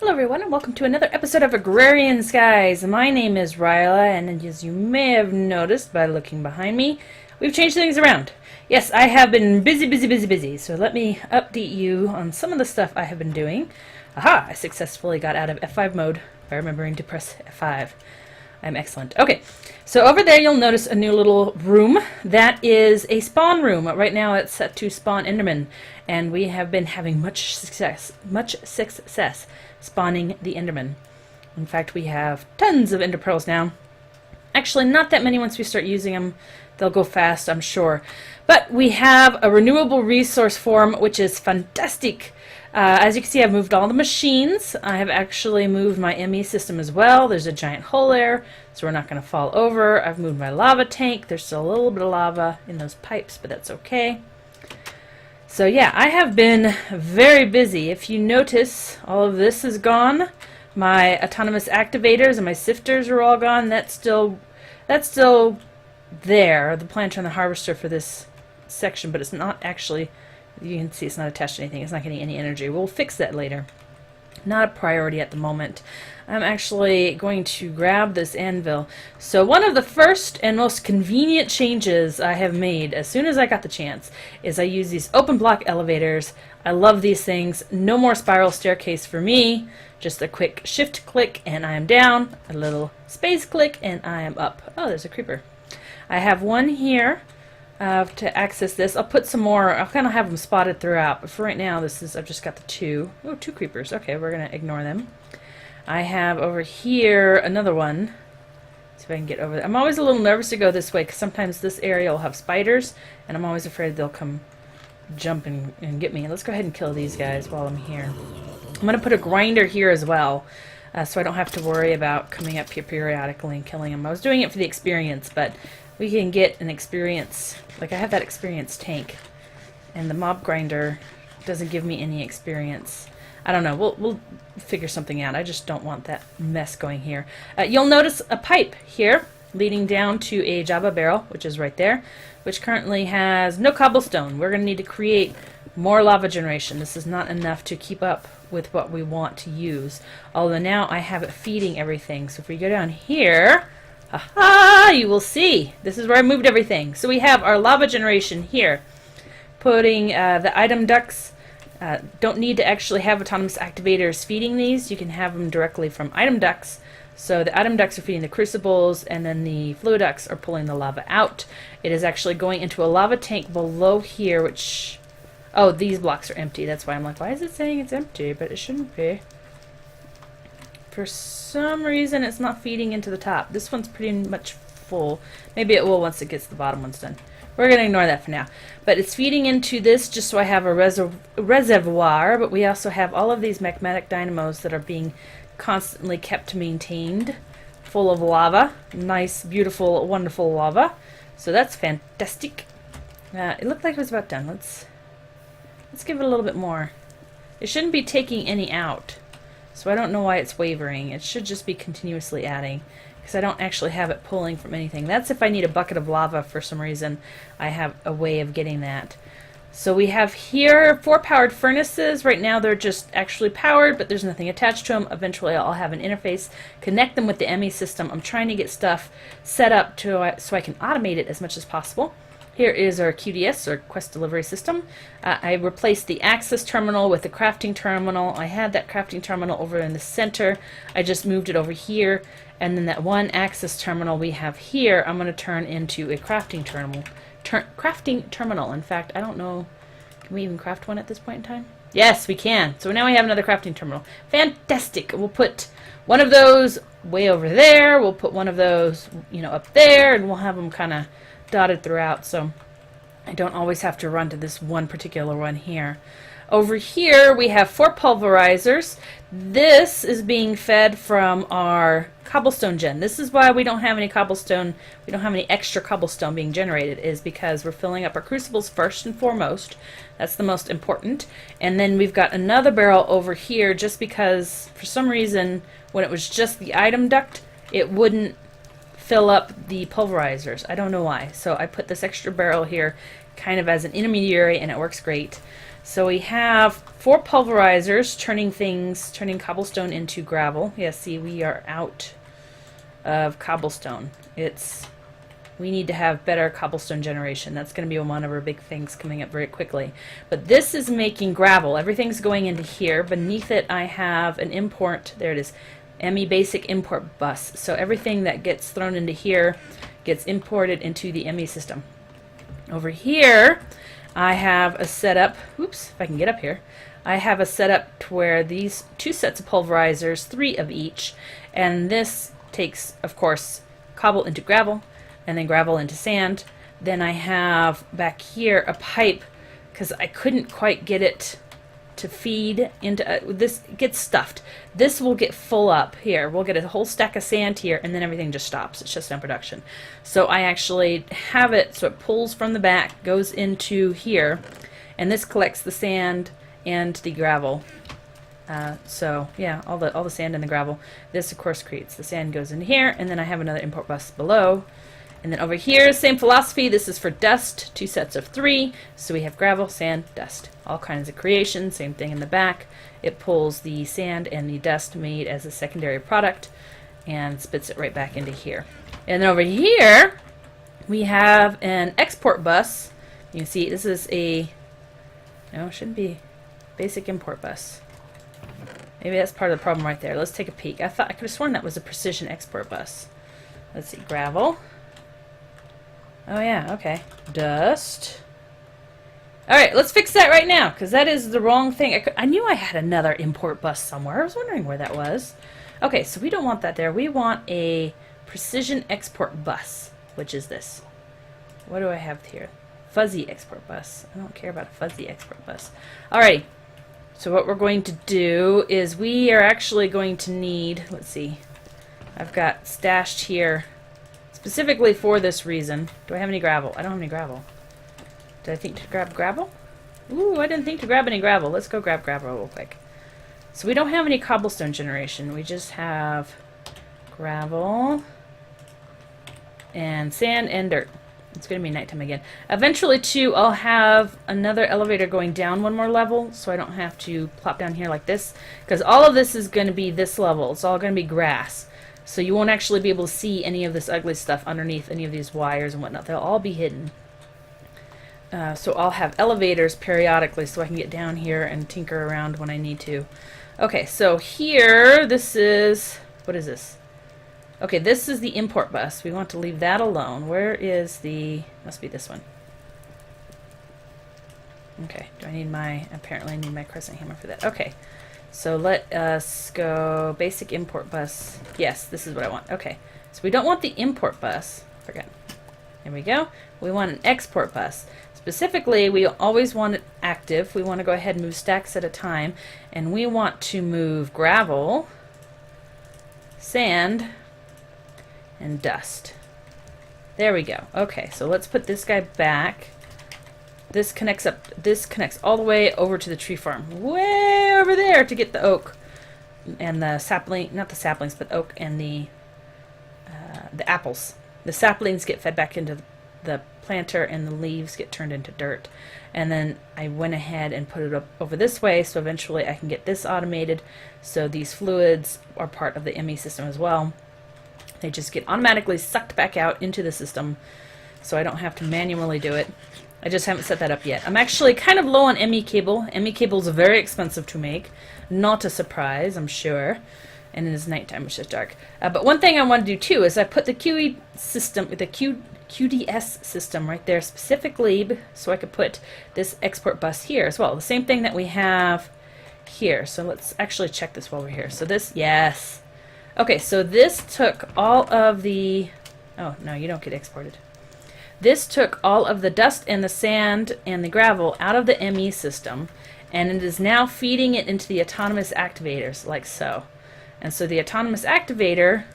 Hello everyone and welcome to another episode of Agrarian Skies. My name is Riella and as you may have noticed by looking behind me, we've changed things around. Yes, I have been busy, so let me update you on some of the stuff I have been doing. Aha! I successfully got out of F5 mode by remembering to press F5. I'm excellent. Okay, so over there you'll notice a new little room. That is a spawn room. Right now it's set to spawn Enderman, and we have been having much success spawning the Enderman. In fact, we have tons of Ender Pearls now. Actually, not that many once we start using them. They'll go fast, I'm sure. But we have a renewable resource form, which is fantastic. As you can see, I've moved all the machines. I have actually moved my ME system as well. There's a giant hole there, so we're not going to fall over. I've moved my lava tank. There's still a little bit of lava in those pipes, but that's okay. So yeah, I have been very busy. If you notice, all of this is gone. My autonomous activators and my sifters are all gone. That's still there, the planter and the harvester for this section, but it's not actually, you can see it's not attached to anything. It's not getting any energy. We'll fix that later. Not a priority at the moment. I'm actually going to grab this anvil. So one of the first and most convenient changes I have made as soon as I got the chance is I use these open block elevators. I love these things. No more spiral staircase for me. Just a quick shift click and I am down. A little space click and I am up. Oh, there's a creeper. I have one here. To access this, I'll put some more. I'll kind of have them spotted throughout, but for right now, I've just got the two. Oh, two creepers. Okay, we're gonna ignore them. I have over here another one. See if I can get over there. I'm always a little nervous to go this way because sometimes this area will have spiders, and I'm always afraid they'll come jump and get me. Let's go ahead and kill these guys while I'm here. I'm gonna put a grinder here as well, so I don't have to worry about coming up here periodically and killing them. I was doing it for the experience, but we can get an experience, like I have that experience tank, and the mob grinder doesn't give me any experience. I don't know, we'll figure something out. I just don't want that mess going here. You'll notice a pipe here leading down to a Java barrel, which is right there, which currently has no cobblestone. We're going to need to create more lava generation. This is not enough to keep up with what we want to use. Although now I have it feeding everything. So if we go down here, aha, you will see. This is where I moved everything. So we have our lava generation here. Putting the item ducts. Don't need to actually have autonomous activators feeding these. You can have them directly from item ducts. So the item ducts are feeding the crucibles, and then the fluid ducts are pulling the lava out. It is actually going into a lava tank below here, which... Oh, these blocks are empty. That's why I'm like, why is it saying it's empty? But it shouldn't be. For some reason, it's not feeding into the top. This one's pretty much full. Maybe it will once it gets the bottom ones done. We're going to ignore that for now. But it's feeding into this just so I have a reservoir, but we also have all of these magmatic dynamos that are being constantly kept maintained, full of lava. Nice, beautiful, wonderful lava. So that's fantastic. It looked like it was about done. Let's give it a little bit more. It shouldn't be taking any out. So I don't know why it's wavering. It should just be continuously adding, because I don't actually have it pulling from anything. That's if I need a bucket of lava for some reason. I have a way of getting that. So we have here 4 powered furnaces. Right now they're just actually powered, but there's nothing attached to them. Eventually I'll have an interface, connect them with the ME system. I'm trying to get stuff set up so I can automate it as much as possible. Here is our QDS, or Quest Delivery System. I replaced the access terminal with the crafting terminal. I had that crafting terminal over in the center. I just moved it over here. And then that one access terminal we have here, I'm going to turn into a crafting terminal. In fact, I don't know, can we even craft one at this point in time? Yes, we can. So now we have another crafting terminal. Fantastic. We'll put one of those way over there. We'll put one of those, up there, and we'll have them kind of dotted throughout, so I don't always have to run to this one particular one here. Over here we have 4 pulverizers. This is being fed from our cobblestone gen. This is why we don't have any cobblestone, we don't have any extra cobblestone being generated, is because we're filling up our crucibles first and foremost. That's the most important. And then we've got another barrel over here just because for some reason when it was just the item duct, it wouldn't fill up the pulverizers. I don't know why. So I put this extra barrel here kind of as an intermediary, and it works great. So we have 4 pulverizers turning cobblestone into gravel. Yeah, see, we are out of cobblestone. We need to have better cobblestone generation. That's going to be one of our big things coming up very quickly. But this is making gravel. Everything's going into here. Beneath it, I have an import. There it is. ME basic import bus. So everything that gets thrown into here gets imported into the ME system. Over here, I have a setup. Oops, if I can get up here. I have a setup to where these 2 sets of pulverizers, 3 of each, and this takes, of course, cobble into gravel, and then gravel into sand. Then I have back here a pipe, because I couldn't quite get it to feed into this. Gets stuffed. This will get full up here. We'll get a whole stack of sand here, and then everything just stops. It's just on production. So I actually have it so it pulls from the back, goes into here, and this collects the sand and the gravel. So yeah, all the sand and the gravel. This of course creates the sand, goes into here, and then I have another import bus below. And then over here, same philosophy. This is for dust, 2 sets of 3. So we have gravel, sand, dust. All kinds of creation. Same thing in the back. It pulls the sand and the dust made as a secondary product and spits it right back into here. And then over here, we have an export bus. You can see this is a, no, it shouldn't be basic import bus. Maybe that's part of the problem right there. Let's take a peek. I could have sworn that was a precision export bus. Let's see, gravel. Oh yeah, okay. Dust. Alright, let's fix that right now, because that is the wrong thing. I knew I had another import bus somewhere. I was wondering where that was. Okay, so we don't want that there. We want a precision export bus, which is this. What do I have here? Fuzzy export bus. I don't care about a fuzzy export bus. Alrighty. So what we're going to do is we are actually going to need, let's see, I've got stashed here specifically for this reason. Do I have any gravel? I don't have any gravel. Did I think to grab gravel? Ooh, I didn't think to grab any gravel. Let's go grab gravel real quick. So we don't have any cobblestone generation. We just have gravel and sand and dirt. It's going to be nighttime again. Eventually, too, I'll have another elevator going down 1 more level, so I don't have to plop down here like this, because all of this is going to be this level. It's all going to be grass. So you won't actually be able to see any of this ugly stuff underneath any of these wires and whatnot. They'll all be hidden. So I'll have elevators periodically so I can get down here and tinker around when I need to. Okay, so here, this is, what is this? Okay, this is the import bus. We want to leave that alone. Where is the, must be this one. Okay, do I need my, apparently I need my crescent hammer for that. Okay, so let us go basic import bus. Yes, this is what I want. Okay, so we don't want the import bus. Forget. There we go. We want an export bus. Specifically, we always want it active. We want to go ahead and move stacks at a time. And we want to move gravel, sand, and dust. There we go. Okay, so let's put this guy back. This connects up. This connects all the way over to the tree farm, way over there, to get the oak and the sapling. Not the saplings, but oak and the apples. The saplings get fed back into the planter, and the leaves get turned into dirt. And then I went ahead and put it up over this way, so eventually I can get this automated. So these fluids are part of the ME system as well. They just get automatically sucked back out into the system, so I don't have to manually do it. I just haven't set that up yet. I'm actually kind of low on ME cable. ME cables are very expensive to make. Not a surprise, I'm sure. And it is nighttime, which is dark. But one thing I want to do too is I put the QE system, the QDS system right there specifically so I could put this export bus here as well. The same thing that we have here. So let's actually check this while we're here. So this, yes. Okay, so this took all of the, oh no, you don't get exported. This took all of the dust and the sand and the gravel out of the ME system, and it is now feeding it into the autonomous activators, like so. And so the autonomous activator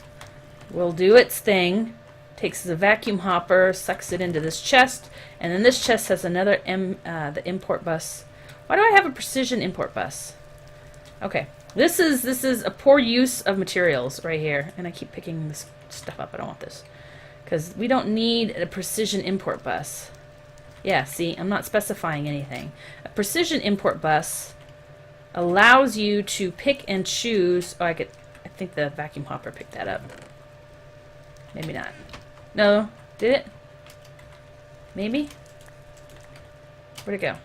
will do its thing, takes the vacuum hopper, sucks it into this chest, and then this chest has another the import bus. Why do I have a precision import bus? Okay, this is a poor use of materials right here, and I keep picking this stuff up. I don't want this because we don't need a precision import bus. Yeah, see, I'm not specifying anything. A precision import bus allows you to pick and choose. Oh, I think the vacuum hopper picked that up. Maybe not. No, did it? Maybe? Where'd it go?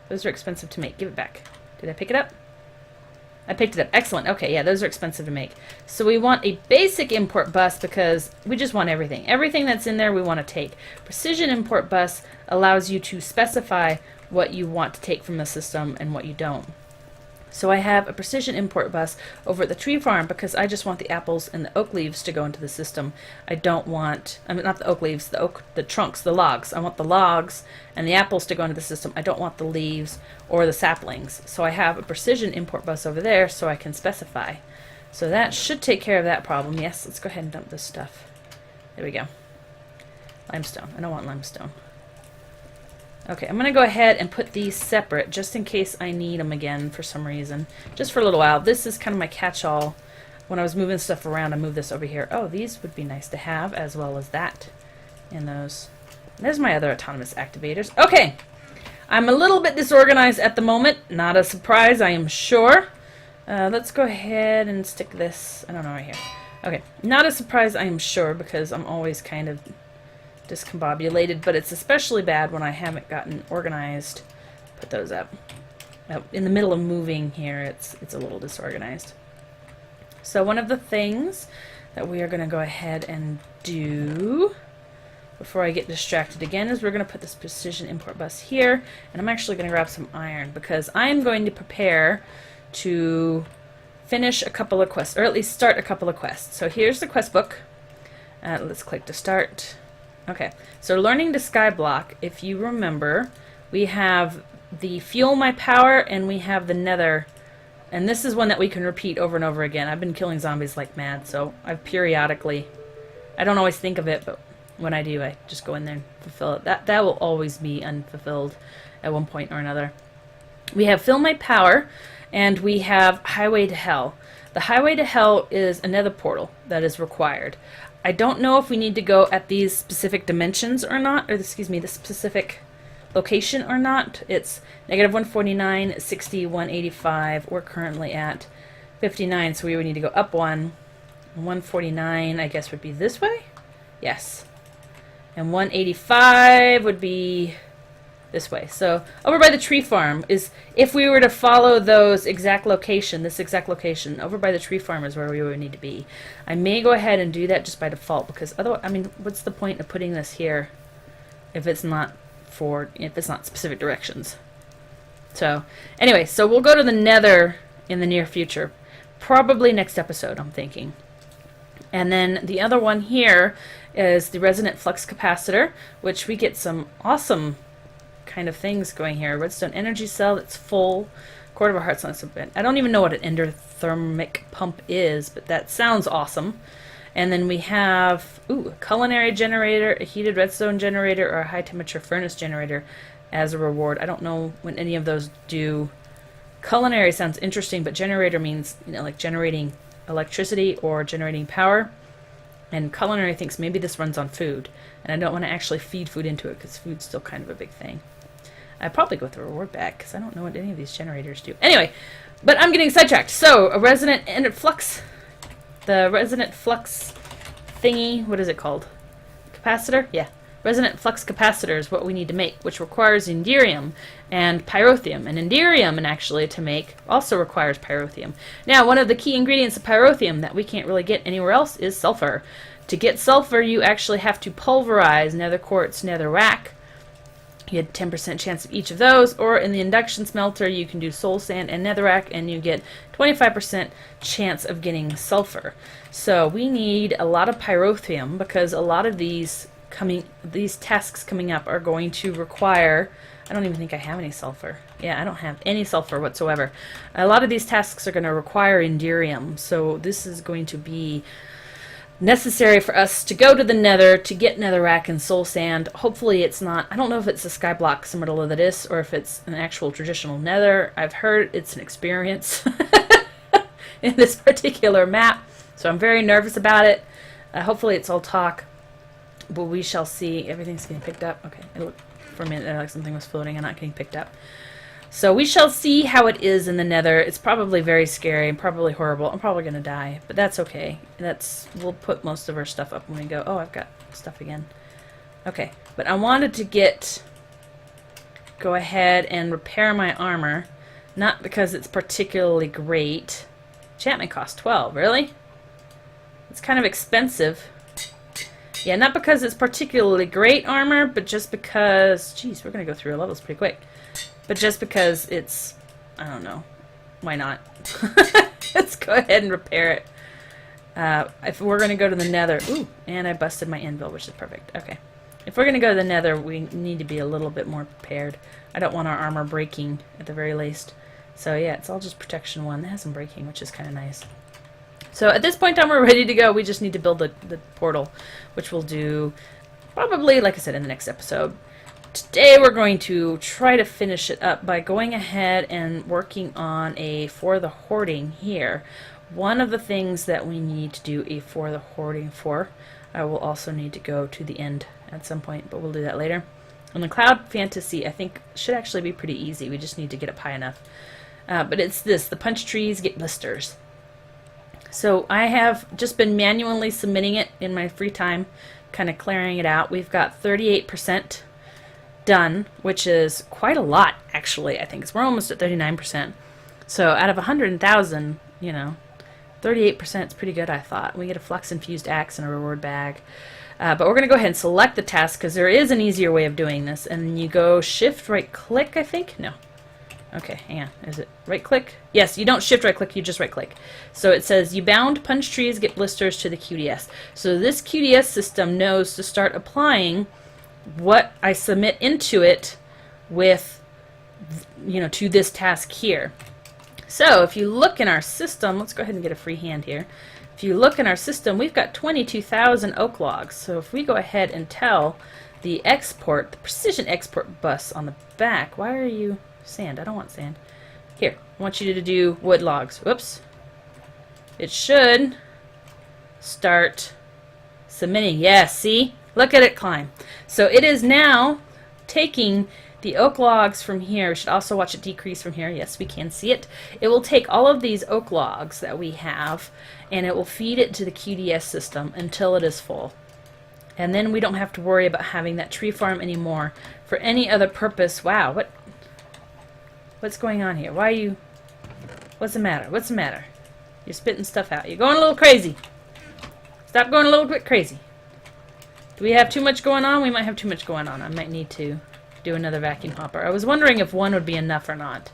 Those are expensive to make. Give it back. Did I pick it up? I picked it up. Excellent. Okay, yeah, those are expensive to make. So we want a basic import bus because we just want everything. Everything that's in there we want to take. Precision import bus allows you to specify what you want to take from the system and what you don't. So I have a precision import bus over at the tree farm because I just want the apples and the oak leaves to go into the system. I don't want, I mean, not the oak leaves, the trunks, the logs. I want the logs and the apples to go into the system. I don't want the leaves or the saplings. So I have a precision import bus over there so I can specify. So that should take care of that problem. Yes, let's go ahead and dump this stuff. There we go. Limestone. I don't want limestone. Okay, I'm going to go ahead and put these separate just in case I need them again for some reason. Just for a little while. This is kind of my catch-all. When I was moving stuff around, I moved this over here. Oh, these would be nice to have as well as that. And those. There's my other autonomous activators. Okay, I'm a little bit disorganized at the moment. Not a surprise, I am sure. Let's go ahead and stick this, I don't know, right here. Okay, not a surprise, I am sure, because I'm always kind of discombobulated, but it's especially bad when I haven't gotten organized. Put those up. In the middle of moving here, it's a little disorganized. So one of the things that we are going to go ahead and do before I get distracted again is we're going to put this precision import bus here, and I'm actually going to grab some iron because I am going to prepare to finish a couple of quests, or at least start a couple of quests. So here's the quest book. Let's click to start. Okay, so learning to skyblock, if you remember, we have the fuel my power and we have the nether, and this is one that we can repeat over and over again. I've been killing zombies like mad, so I've periodically, I don't always think of it, but when I do, I just go in there and fulfill it. That will always be unfulfilled at one point or another. We have fill my power and we have highway to hell. The highway to hell is another portal that is required. I don't know if we need to go at these specific dimensions or not, or excuse me, the specific location or not. It's -149, 60, 185. We're currently at 59, so we would need to go up one. 149, I guess, would be this way? Yes. And 185 would be this way. So over by the tree farm is, if we were to follow those exact location, this exact location, over by the tree farm is where we would need to be. I may go ahead and do that just by default because otherwise, I mean, what's the point of putting this here if it's not specific directions? So anyway, so we'll go to the nether in the near future, probably next episode, I'm thinking. And then the other one here is the resonant flux capacitor, which we get some awesome kind of things going here. Redstone energy cell that's full. Quarter of a heart's on bit. I don't even know what an endothermic pump is, but that sounds awesome. And then we have a culinary generator, a heated redstone generator, or a high temperature furnace generator as a reward. I don't know what any of those do. Culinary sounds interesting, but generator means, you know, like generating electricity or generating power. And culinary thinks maybe this runs on food, and I don't want to actually feed food into it because food's still kind of a big thing. I'd probably go with the reward back because I don't know what any of these generators do. Anyway, but I'm getting sidetracked. So a resonant and flux, the resonant flux thingy, what is it called? Capacitor? Yeah. Resonant flux capacitor is what we need to make, which requires inderium and pyrotheum. And inderium, and actually to make, also requires pyrotheum. Now, one of the key ingredients of pyrotheum that we can't really get anywhere else is sulfur. To get sulfur, you actually have to pulverize nether quartz, nether rack. You had 10% chance of each of those, or in the induction smelter, you can do soul sand and netherrack, and you get 25% chance of getting sulfur. So we need a lot of pyrotheum because a lot of these tasks coming up are going to require, I don't even think I have any sulfur. Yeah, I don't have any sulfur whatsoever. A lot of these tasks are going to require inderium, so this is going to be necessary for us to go to the nether to get netherrack and soul sand. Hopefully it's not, I don't know if it's a skyblock similar to this or if it's an actual traditional nether. I've heard it's an experience in this particular map, so I'm very nervous about it. Hopefully it's all talk, but we shall see. Everything's getting picked up. Okay, for a minute there, like something was floating and not getting picked up. So we shall see how it is in the nether. It's probably very scary and probably horrible. I'm probably going to die, but that's okay. We'll put most of our stuff up when we go. Oh, I've got stuff again. Okay, but I wanted to go ahead and repair my armor. Not because it's particularly great. Enchantment costs 12, really? It's kind of expensive. Yeah, not because it's particularly great armor, but just because... Geez, we're going to go through our levels pretty quick. But just because it's... I don't know. Why not? Let's go ahead and repair it. If we're going to go to the nether... Ooh, and I busted my anvil, which is perfect. Okay. If we're going to go to the nether, we need to be a little bit more prepared. I don't want our armor breaking at the very least. So yeah, it's all just protection 1. It has some breaking, which is kind of nice. So at this point in time, we're ready to go. We just need to build the portal, which we'll do probably, like I said, in the next episode. Today we're going to try to finish it up by going ahead and working on a for the hoarding here. One of the things that we need to do a for the hoarding for, I will also need to go to the end at some point, but we'll do that later. And the cloud fantasy, I think, should actually be pretty easy. We just need to get up high enough. But it's this, the punch trees get blisters. So I have just been manually submitting it in my free time, kind of clearing it out. We've got 38% done, which is quite a lot, actually. I think we're almost at 39%. So out of 100,000, you know, 38% is pretty good, I thought. We get a flux infused axe and a reward bag. But we're going to go ahead and select the task because there is an easier way of doing this. And you go shift right click, I think. No. Okay, hang on. Is it right click? Yes, you don't shift right click, you just right click. So it says you bound punch trees get blisters to the QDS. So this QDS system knows to start applying what I submit into it with, you know, to this task here. So if you look in our system, let's go ahead and get a free hand here. If you look in our system, we've got 22,000 oak logs. So if we go ahead and tell the export, the precision export bus on the back, why are you sand? I don't want sand. Here, I want you to do wood logs. Whoops. It should start submitting. Yes, see? Look at it climb. So it is now taking the oak logs from here. We should also watch it decrease from here. Yes, we can see it. It will take all of these oak logs that we have and it will feed it to the QDS system until it is full. And then we don't have to worry about having that tree farm anymore for any other purpose. Wow, what's going on here? Why are you... What's the matter? What's the matter? You're spitting stuff out. You're going a little crazy. Stop going a little bit crazy. Do we have too much going on? We might have too much going on. I might need to do another vacuum hopper. I was wondering if one would be enough or not.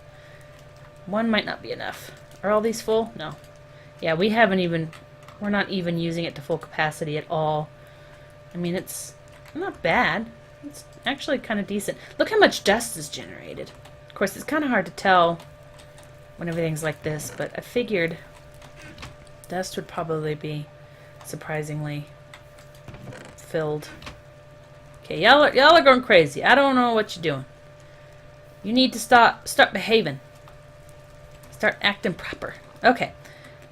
One might not be enough. Are all these full? No. Yeah, we're not even using it to full capacity at all. I mean, it's not bad. It's actually kind of decent. Look how much dust is generated. Of course, it's kind of hard to tell when everything's like this, but I figured dust would probably be surprisingly filled. Okay, y'all are going crazy. I don't know what you're doing. You need to start behaving. Start acting proper. Okay,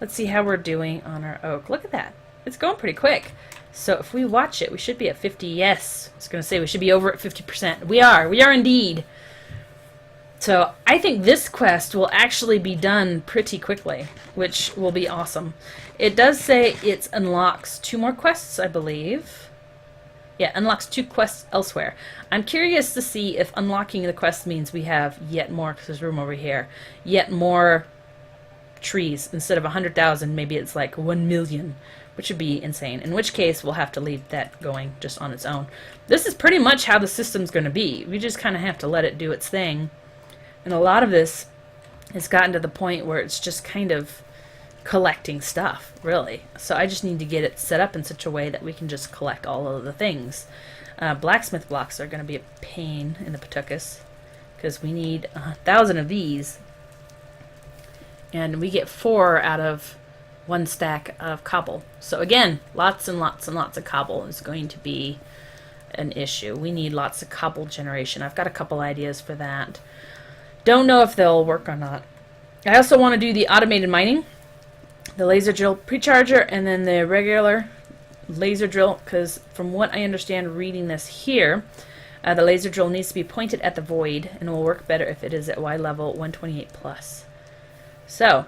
let's see how we're doing on our oak. Look at that. It's going pretty quick. So if we watch it, we should be at 50. Yes, I was going to say we should be over at 50%. We are indeed. So I think this quest will actually be done pretty quickly, which will be awesome. It does say it unlocks 2 more quests, I believe. Yeah, unlocks 2 quests elsewhere. I'm curious to see if unlocking the quest means we have yet more, because there's room over here, yet more trees. Instead of 100,000, maybe it's like 1 million, which would be insane. In which case, we'll have to leave that going just on its own. This is pretty much how the system's going to be. We just kind of have to let it do its thing. And a lot of this has gotten to the point where it's just kind of collecting stuff, really. So I just need to get it set up in such a way that we can just collect all of the things. Blacksmith blocks are going to be a pain in the patukas because we need 1,000 of these. And we get 4 out of 1 stack of cobble. So again, lots and lots and lots of cobble is going to be an issue. We need lots of cobble generation. I've got a couple ideas for that. Don't know if they'll work or not. I also want to do the automated mining, the laser drill precharger, and then the regular laser drill, because from what I understand reading this here, The laser drill needs to be pointed at the void and will work better if it is at Y level 128 plus. So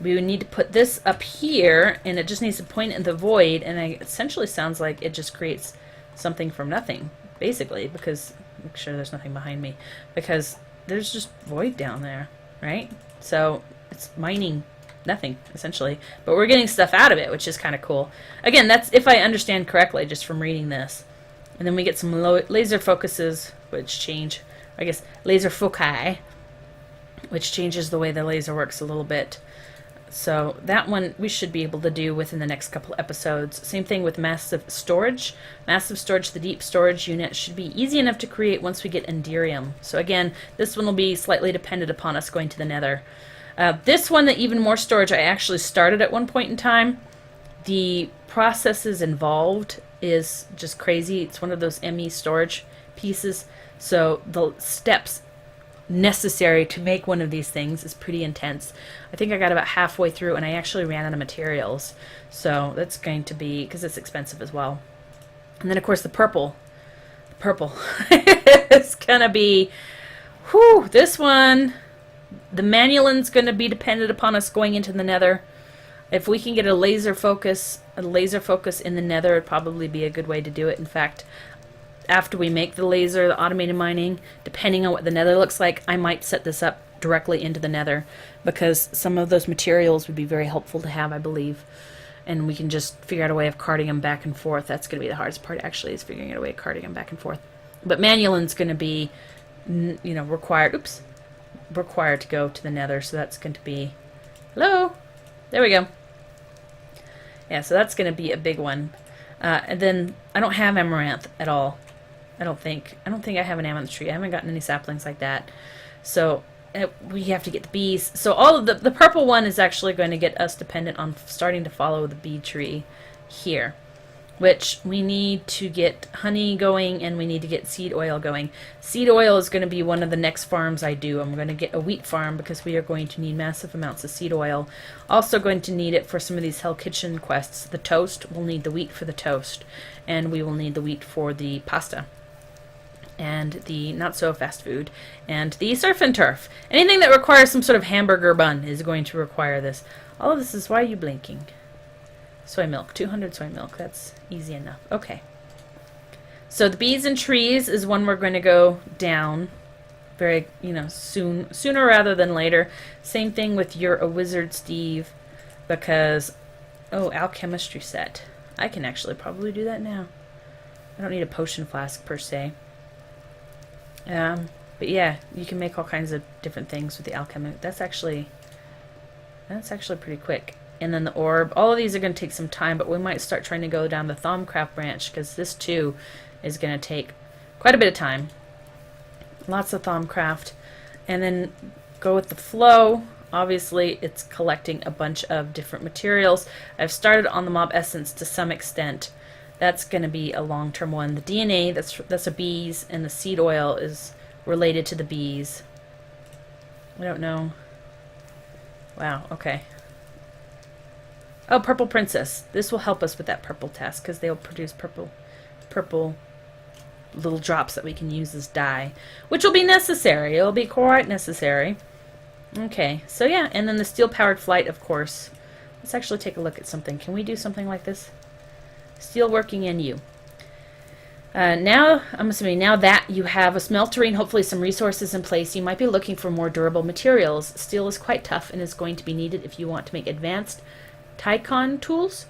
we would need to put this up here, and it just needs to point at the void, and it essentially sounds like it just creates something from nothing, basically, because, make sure there's nothing behind me, because there's just void down there, right? So it's mining nothing, essentially, but we're getting stuff out of it, which is kind of cool. Again, that's if I understand correctly just from reading this. And then we get some laser focuses, which change, I guess, laser foci, which changes the way the laser works a little bit. So that one we should be able to do within the next couple episodes. Same thing with massive storage. Massive storage, the deep storage unit, should be easy enough to create once we get Enderium. So again, this one will be slightly dependent upon us going to the Nether. This one, the even more storage, I actually started at one point in time. The processes involved is just crazy. It's one of those ME storage pieces. So the steps necessary to make one of these things is pretty intense. I think I got about halfway through and I actually ran out of materials. So that's going to be, because it's expensive as well. And then of course the purple. The purple. It's going to be, whew, this one, the Manulin's going to be dependent upon us going into the Nether. If we can get a laser focus in the Nether, it'd probably be a good way to do it. In fact, after we make the laser, the automated mining, depending on what the Nether looks like, I might set this up directly into the Nether, because some of those materials would be very helpful to have, I believe. And we can just figure out a way of carting them back and forth. That's going to be the hardest part, actually, is figuring out a way of carting them back and forth. But Manulin's going to be, required to go to the Nether, so that's going to be, hello, there we go. Yeah, so that's going to be a big one. And then I don't have amaranth at all. I don't think I have an amaranth tree. I haven't gotten any saplings like that. So we have to get the bees. So all of the purple one is actually going to get us dependent on starting to follow the bee tree here, which we need to get honey going and we need to get seed oil going. Seed oil is going to be one of the next farms I do. I'm going to get a wheat farm because we are going to need massive amounts of seed oil. Also going to need it for some of these Hell Kitchen quests. The toast, we'll need the wheat for the toast, and we will need the wheat for the pasta, and the not so fast food, and the surf and turf. Anything that requires some sort of hamburger bun is going to require this. All of this is, why are you blinking? Soy milk, 200 soy milk, that's easy enough. Okay. So the bees and trees is one we're going to go down very, sooner rather than later. Same thing with You're a Wizard, Steve, because, alchemistry set. I can actually probably do that now. I don't need a potion flask per se. But yeah, you can make all kinds of different things with the alchemy. That's actually pretty quick. And then the orb. All of these are going to take some time, but we might start trying to go down the Thaumcraft branch, because this too is going to take quite a bit of time. Lots of Thaumcraft. And then go with the flow. Obviously, it's collecting a bunch of different materials. I've started on the mob essence to some extent. That's going to be a long-term one. The DNA, that's a bees, and the seed oil is related to the bees. I don't know. Wow, okay. Oh, Purple Princess. This will help us with that purple task, because they'll produce purple little drops that we can use as dye, which will be necessary. It'll be quite necessary. Okay, so yeah, and then the steel-powered flight, of course. Let's actually take a look at something. Can we do something like this? Steel working in you. Now, I'm assuming now that you have a smeltery and hopefully some resources in place, you might be looking for more durable materials. Steel is quite tough and is going to be needed if you want to make advanced Tycon tools.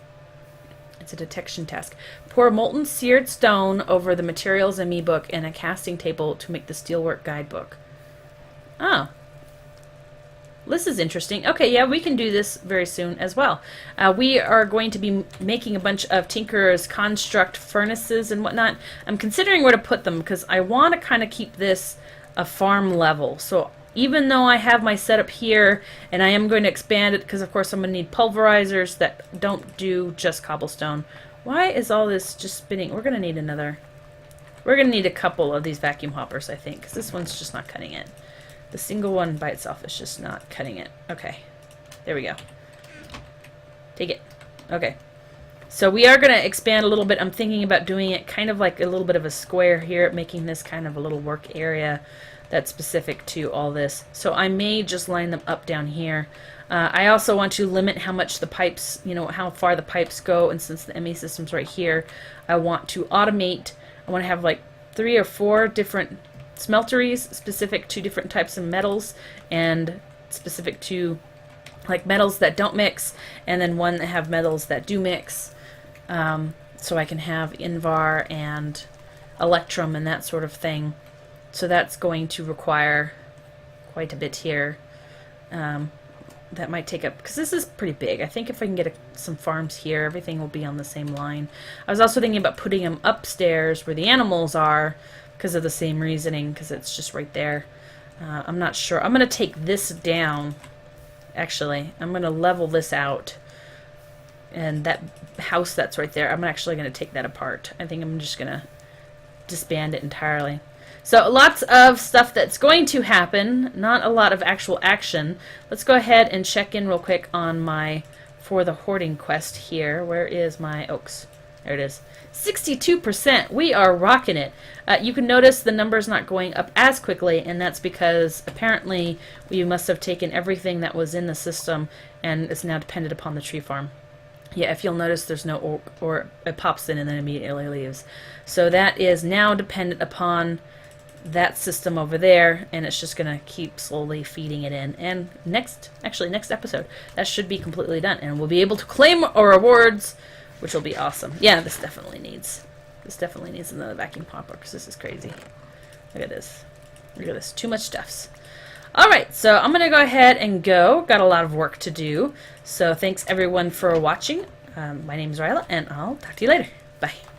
It's a detection task. Pour molten seared stone over the materials in me book and a casting table to make the steelwork guidebook. Oh. This is interesting. Okay, yeah, we can do this very soon as well. We are going to be making a bunch of Tinker's construct furnaces and whatnot. I'm considering where to put them because I want to kind of keep this a farm level. So even though I have my setup here and I am going to expand it because of course I'm going to need pulverizers that don't do just cobblestone. Why is all this just spinning? We're going to need another. We're going to need a couple of these vacuum hoppers, I think, because this one's just not cutting it. The single one by itself is just not cutting it. Okay. There we go. Take it. Okay. So we are going to expand a little bit. I'm thinking about doing it kind of like a little bit of a square here, making this kind of a little work area that's specific to all this. So I may just line them up down here. I also want to limit how much the pipes, how far the pipes go, and since the ME system's right here, I want to automate. I want to have like 3 or 4 different smelteries specific to different types of metals and specific to like metals that don't mix, and then one that have metals that do mix, so I can have Invar and Electrum and that sort of thing. So that's going to require quite a bit here. That might take up, because this is pretty big. I think if I can get some farms here, everything will be on the same line. I was also thinking about putting them upstairs where the animals are because of the same reasoning, because it's just right there. I'm not sure. I'm going to take this down. Actually, I'm going to level this out. And that house that's right there, I'm actually going to take that apart. I think I'm just going to disband it entirely. So lots of stuff that's going to happen, not a lot of actual action. Let's go ahead and check in real quick on my For the Hoarding quest here. Where is my oaks? There it is. 62%. We are rocking it. You can notice the number's not going up as quickly, and that's because apparently we must have taken everything that was in the system and it's now dependent upon the tree farm. Yeah, if you'll notice, there's no oak, or it pops in and then immediately leaves. So that is now dependent upon that system over there, and it's just going to keep slowly feeding it in. And next episode, that should be completely done, and we'll be able to claim our rewards, which will be awesome. Yeah, this definitely needs another vacuum popper, because this is crazy. Look at this. Look at this. Too much stuffs. Alright, so I'm going to go ahead and go. Got a lot of work to do. So thanks everyone for watching. My name is Riella, and I'll talk to you later. Bye.